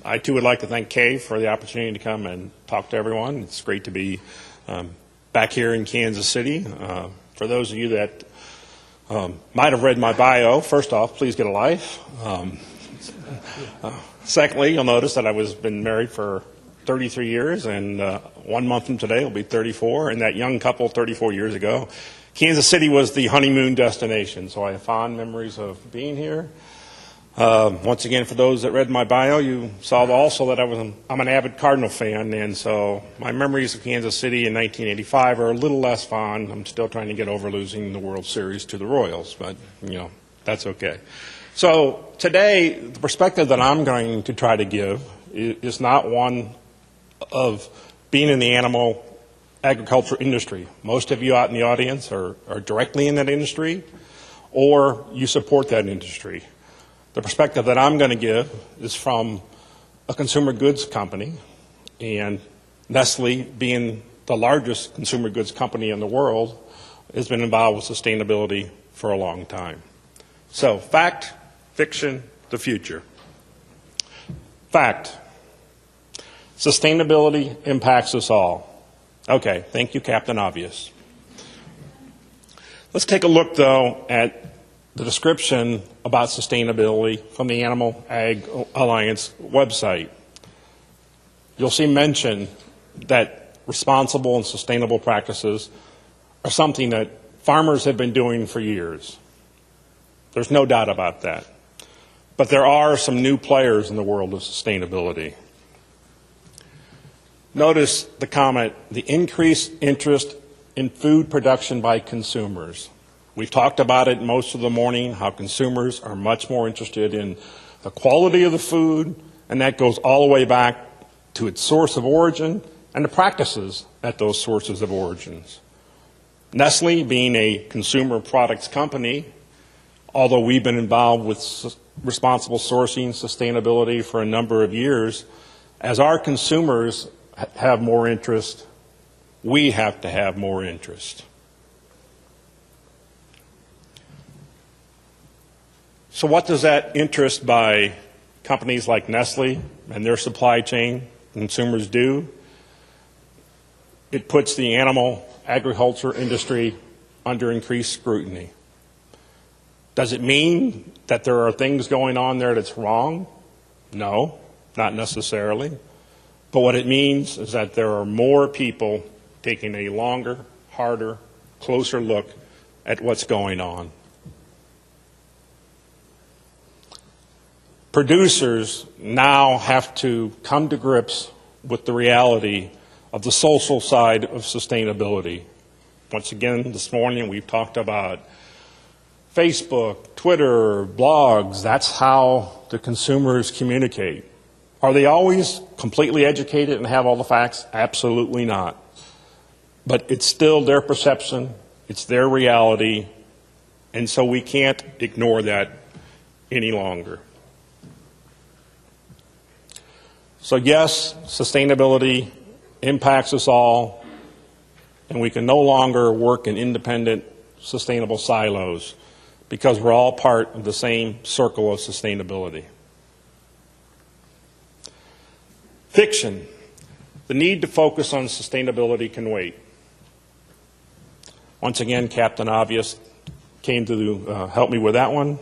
I too would like to thank Kay for the opportunity to come and talk to everyone. It's great to be back here in Kansas City. For those of you that might have read my bio, first off, please get a life. Secondly, you'll notice that I've been married for 33 years, and 1 month from today will be 34. And that young couple 34 years ago, Kansas City was the honeymoon destination. So I have fond memories of being here. Once again, for those that read my bio, you saw also that I'm an avid Cardinal fan, and so my memories of Kansas City in 1985 are a little less fond. I'm still trying to get over losing the World Series to the Royals, but that's okay. So today, the perspective that I'm going to try to give is not one of being in the animal agriculture industry. Most of you out in the audience are directly in that industry, or you support that industry. The perspective that I'm going to give is from a consumer goods company, and Nestlé, being the largest consumer goods company in the world, has been involved with sustainability for a long time. So, fact, fiction, the future. Fact. Sustainability impacts us all. Okay, thank you, Captain Obvious. Let's take a look, though, at the description about sustainability from the Animal Ag Alliance website. You'll see mention that responsible and sustainable practices are something that farmers have been doing for years. There's no doubt about that. But there are some new players in the world of sustainability. Notice the comment, the increased interest in food production by consumers. We've talked about it most of the morning, how consumers are much more interested in the quality of the food, and that goes all the way back to its source of origin and the practices at those sources of origins. Nestlé, being a consumer products company, although we've been involved with responsible sourcing, sustainability for a number of years, as our consumers have more interest, we have to have more interest. So what does that interest by companies like Nestlé and their supply chain consumers do? It puts the animal agriculture industry under increased scrutiny. Does it mean that there are things going on there that's wrong? No, not necessarily. But what it means is that there are more people taking a longer, harder, closer look at what's going on. Producers now have to come to grips with the reality of the social side of sustainability. Once again, this morning we've talked about Facebook, Twitter, blogs. That's how the consumers communicate. Are they always completely educated and have all the facts? Absolutely not. But it's still their perception, it's their reality, and so we can't ignore that any longer. So yes, sustainability impacts us all, and we can no longer work in independent, sustainable silos because we're all part of the same circle of sustainability. Fiction. The need to focus on sustainability can wait. Once again, Captain Obvious came to help me with that one.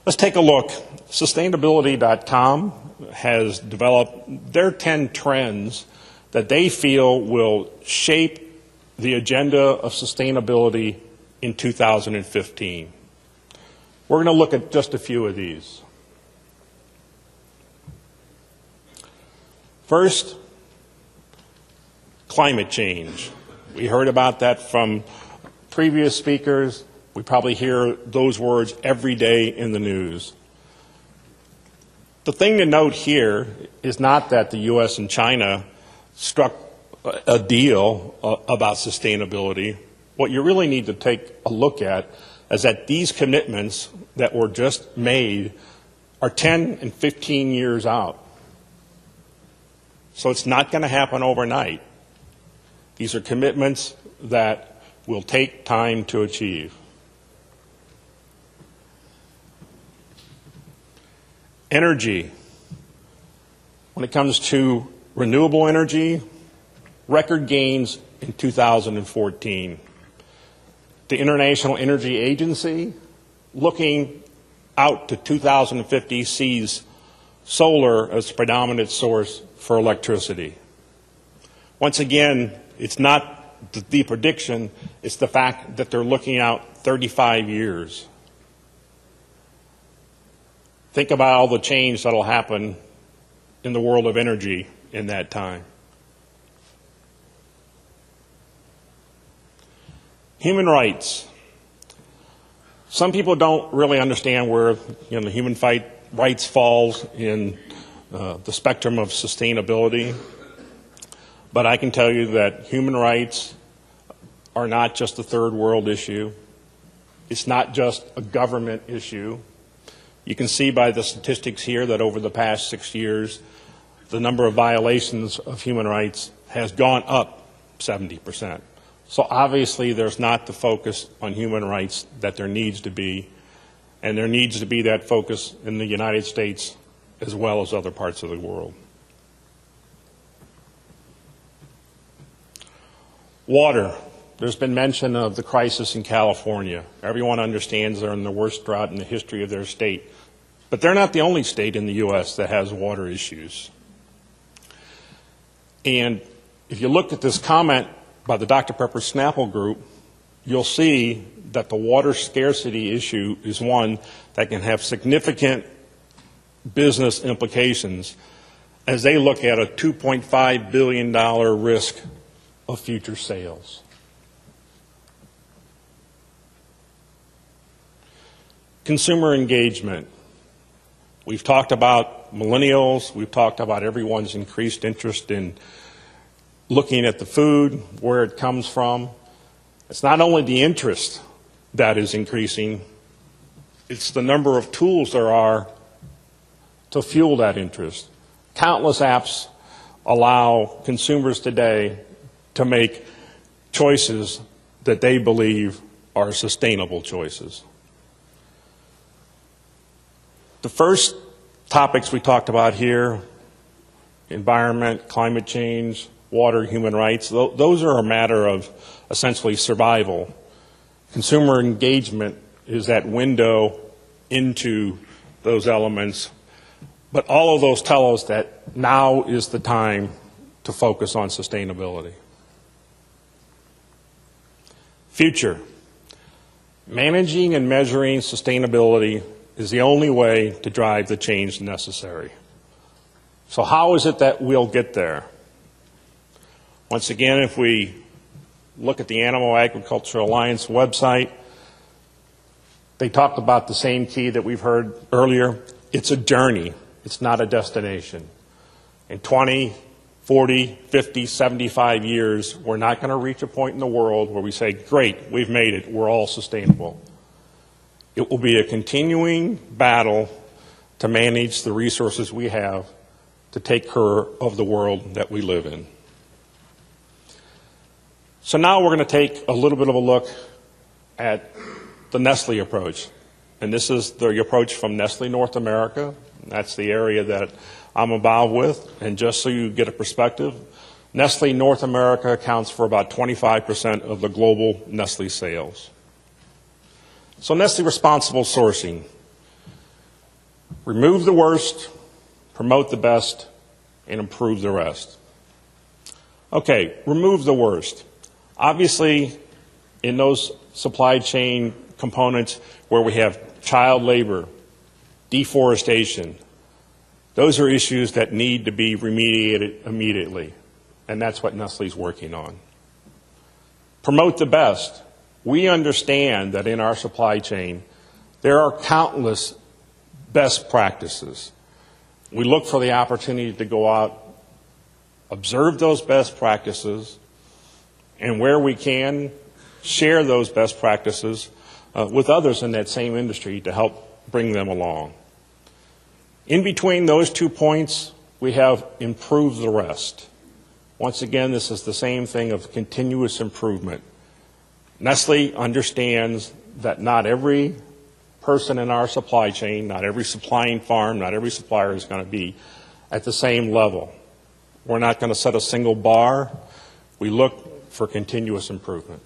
Let's take a look. Sustainability.com has developed their 10 trends that they feel will shape the agenda of sustainability in 2015. We're going to look at just a few of these. First, climate change. We heard about that from previous speakers. We probably hear those words every day in the news. The thing to note here is not that the U.S. and China struck a deal about sustainability. What you really need to take a look at is that these commitments that were just made are 10 and 15 years out. So it's not going to happen overnight. These are commitments that will take time to achieve. Energy. When it comes to renewable energy, record gains in 2014. The International Energy Agency, looking out to 2050, sees solar as the predominant source for electricity. Once again, it's not the prediction, it's the fact that they're looking out 35 years. Think about all the change that will happen in the world of energy in that time. Human rights. Some people don't really understand where the human rights falls in the spectrum of sustainability. But I can tell you that human rights are not just a third world issue. It's not just a government issue. You can see by the statistics here that over the past 6 years, the number of violations of human rights has gone up 70%. So obviously there's not the focus on human rights that there needs to be, and there needs to be that focus in the United States as well as other parts of the world. Water. There's been mention of the crisis in California. Everyone understands they're in the worst drought in the history of their state. But they're not the only state in the U.S. that has water issues. And if you look at this comment by the Dr. Pepper Snapple Group, you'll see that the water scarcity issue is one that can have significant business implications as they look at a $2.5 billion risk of future sales. Consumer engagement. We've talked about millennials. We've talked about everyone's increased interest in looking at the food, where it comes from. It's not only the interest that is increasing, it's the number of tools there are to fuel that interest. Countless apps allow consumers today to make choices that they believe are sustainable choices. The first topics we talked about here, environment, climate change, water, human rights, those are a matter of essentially survival. Consumer engagement is that window into those elements. But all of those tell us that now is the time to focus on sustainability. Future. Managing and measuring sustainability is the only way to drive the change necessary. So how is it that we'll get there? Once again, if we look at the Animal Agriculture Alliance website, they talked about the same key that we've heard earlier. It's a journey. It's not a destination. In 20, 40, 50, 75 years, we're not going to reach a point in the world where we say, great, we've made it, we're all sustainable. It will be a continuing battle to manage the resources we have to take care of the world that we live in. So now we're going to take a little bit of a look at the Nestlé approach. And this is the approach from Nestlé North America. That's the area that I'm involved with. And just so you get a perspective, Nestlé North America accounts for about 25% of the global Nestlé sales. So Nestlé responsible sourcing. Remove the worst, promote the best, and improve the rest. Okay, remove the worst. Obviously, in those supply chain components where we have child labor, deforestation, those are issues that need to be remediated immediately, and that's what Nestlé's working on. Promote the best. We understand that in our supply chain, there are countless best practices. We look for the opportunity to go out, observe those best practices, and where we can, share those best practices with others in that same industry to help bring them along. In between those 2 points, we have improve the rest. Once again, this is the same thing of continuous improvement. Nestlé understands that not every person in our supply chain, not every supplying farm, not every supplier is going to be at the same level. We're not going to set a single bar. We look for continuous improvement.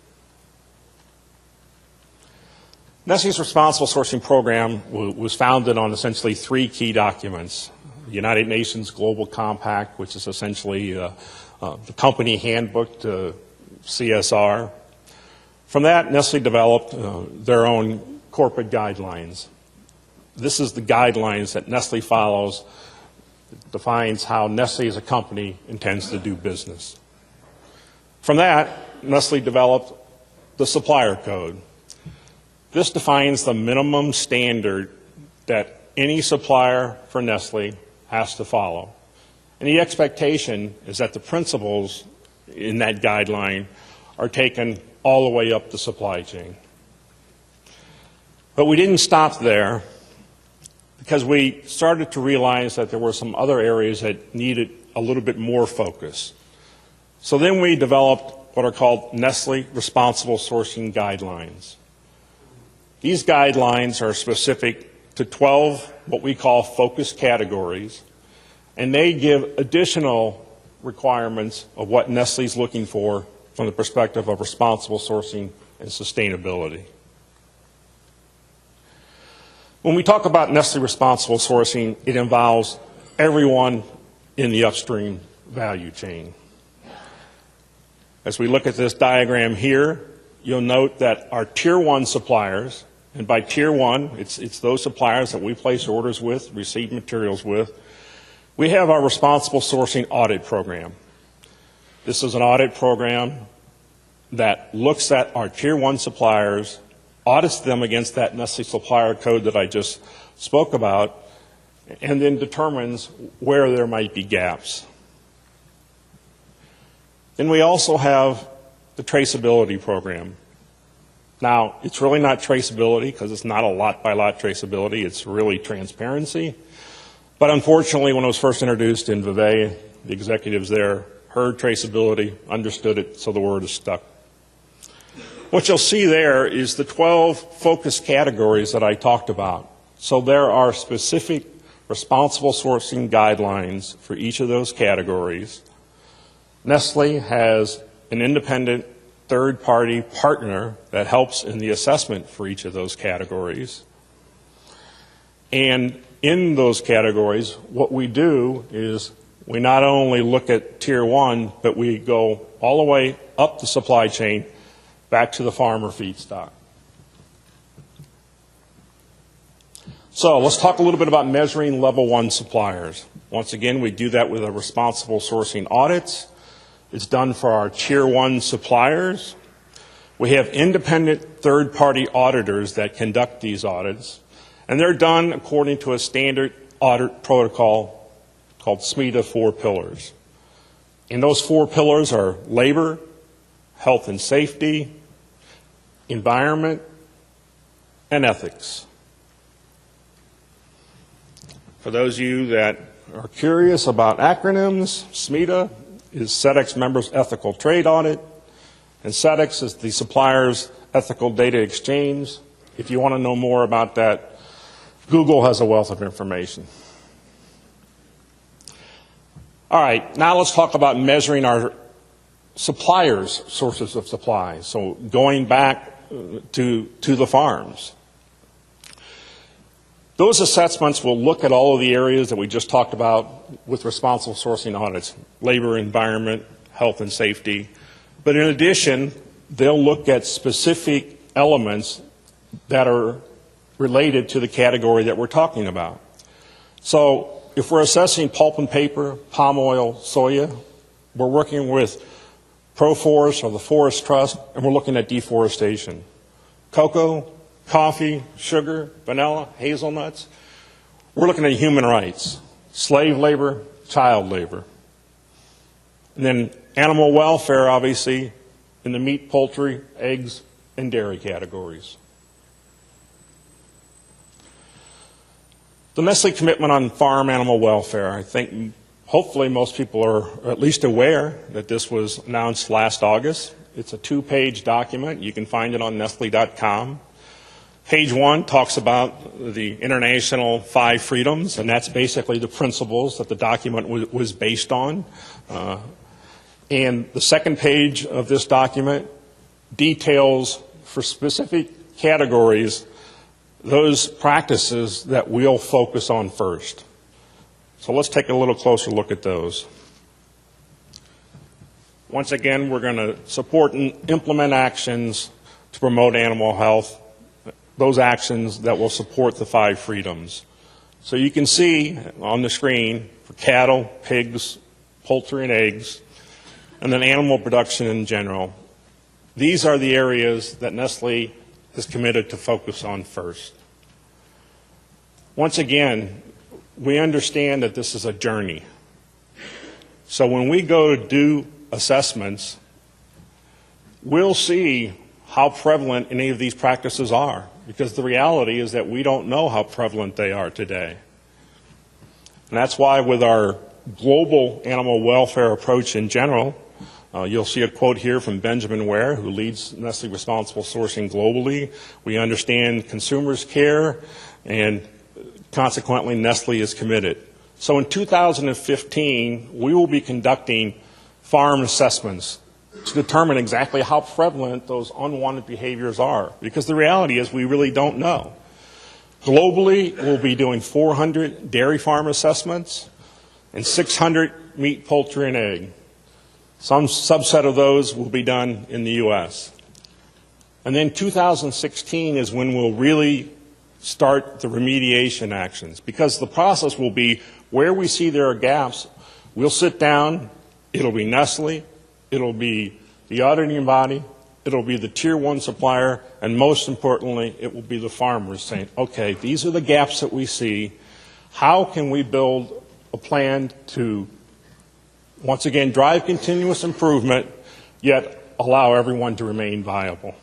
Nestlé's Responsible Sourcing Program was founded on essentially 3 key documents. The United Nations Global Compact, which is essentially the company handbook to CSR. From that, Nestlé developed their own corporate guidelines. This is the guidelines that Nestlé follows. It defines how Nestlé as a company intends to do business. From that, Nestlé developed the supplier code. This defines the minimum standard that any supplier for Nestlé has to follow. And the expectation is that the principles in that guideline are taken all the way up the supply chain. But we didn't stop there, because we started to realize that there were some other areas that needed a little bit more focus. So then we developed what are called Nestlé Responsible Sourcing Guidelines. These guidelines are specific to 12 what we call focus categories, and they give additional requirements of what Nestlé is looking for from the perspective of responsible sourcing and sustainability. When we talk about Nestlé responsible sourcing, it involves everyone in the upstream value chain. As we look at this diagram here, you'll note that our Tier 1 suppliers, and by Tier 1, it's those suppliers that we place orders with, receive materials with, we have our responsible sourcing audit program. This is an audit program that looks at our Tier 1 suppliers, audits them against that Nestlé supplier code that I just spoke about, and then determines where there might be gaps. Then we also have the traceability program. Now, it's really not traceability because it's not a lot-by-lot traceability. It's really transparency. But unfortunately, when it was first introduced in Vevey, the executives there heard traceability, understood it, so the word is stuck. What you'll see there is the 12 focus categories that I talked about. So there are specific responsible sourcing guidelines for each of those categories. Nestlé has an independent third-party partner that helps in the assessment for each of those categories. And in those categories, what we do is we not only look at Tier 1, but we go all the way up the supply chain back to the farmer feedstock. So let's talk a little bit about measuring level 1 suppliers. Once again, we do that with our responsible sourcing audits. It's done for our Tier 1 suppliers. We have independent third-party auditors that conduct these audits, and they're done according to a standard audit protocol called SMETA 4 pillars. And those 4 pillars are labor, health and safety, environment, and ethics. For those of you that are curious about acronyms, SMETA is SEDEX Members Ethical Trade Audit, and SEDEX is the Suppliers Ethical Data Exchange. If you want to know more about that, Google has a wealth of information. All right, now let's talk about measuring our suppliers' sources of supply. So going back to the farms. Those assessments will look at all of the areas that we just talked about with responsible sourcing audits, labor, environment, health and safety. But in addition, they'll look at specific elements that are related to the category that we're talking about. So if we're assessing pulp and paper, palm oil, soya, we're working with ProForest or the Forest Trust, and we're looking at deforestation. Cocoa, coffee, sugar, vanilla, hazelnuts, we're looking at human rights, slave labor, child labor. And then animal welfare, obviously, in the meat, poultry, eggs, and dairy categories. The Nestlé commitment on farm animal welfare, I think hopefully most people are at least aware that this was announced last August. It's a 2-page document. You can find it on Nestle.com. Page 1 talks about the international 5 freedoms, and that's basically the principles that the document was based on. And the second page of this document details for specific categories those practices that we'll focus on first. So let's take a little closer look at those. Once again, we're going to support and implement actions to promote animal health, those actions that will support the 5 freedoms. So you can see on the screen for cattle, pigs, poultry and eggs, and then animal production in general. These are the areas that Nestlé is committed to focus on first. Once again, we understand that this is a journey. So when we go to do assessments, we'll see how prevalent any of these practices are, because the reality is that we don't know how prevalent they are today. And that's why with our global animal welfare approach in general, you'll see a quote here from Benjamin Ware, who leads Nestlé Responsible Sourcing globally. We understand consumers care, and consequently, Nestlé is committed. So in 2015, we will be conducting farm assessments to determine exactly how prevalent those unwanted behaviors are, because the reality is we really don't know. Globally, we'll be doing 400 dairy farm assessments and 600 meat, poultry, and egg. Some subset of those will be done in the U.S. And then 2016 is when we'll really start the remediation actions, because the process will be where we see there are gaps, we'll sit down, it'll be Nestlé, it'll be the auditing body, it'll be the tier 1 supplier, and most importantly, it will be the farmers saying, okay, these are the gaps that we see. How can we build a plan to, once again, drive continuous improvement, yet allow everyone to remain viable?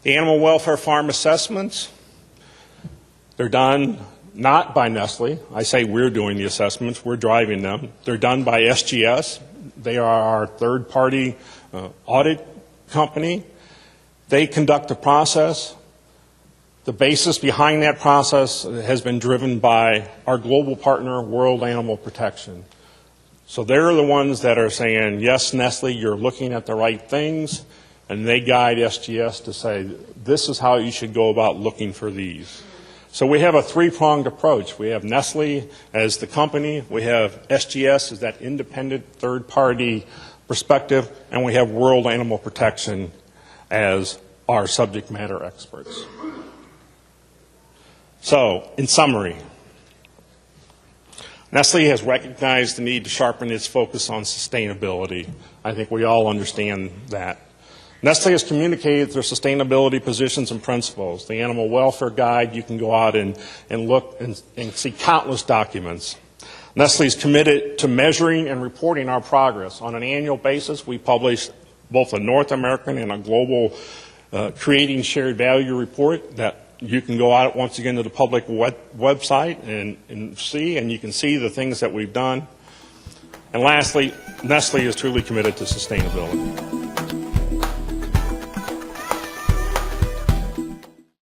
The animal welfare farm assessments, they're done not by Nestlé. I say we're doing the assessments, we're driving them. They're done by SGS. They are our third-party audit company. They conduct the process. The basis behind that process has been driven by our global partner, World Animal Protection. So they're the ones that are saying, yes, Nestlé, you're looking at the right things, and they guide SGS to say, this is how you should go about looking for these. So we have a 3-pronged approach. We have Nestlé as the company, we have SGS as that independent third-party perspective, and we have World Animal Protection as our subject matter experts. So, in summary, Nestlé has recognized the need to sharpen its focus on sustainability. I think we all understand that. Nestlé has communicated their sustainability positions and principles. The Animal Welfare Guide, you can go out and look and see countless documents. Nestlé is committed to measuring and reporting our progress. On an annual basis, we publish both a North American and a global Creating Shared Value report that you can go out once again to the public website and see, and you can see the things that we've done. And lastly, Nestlé is truly committed to sustainability.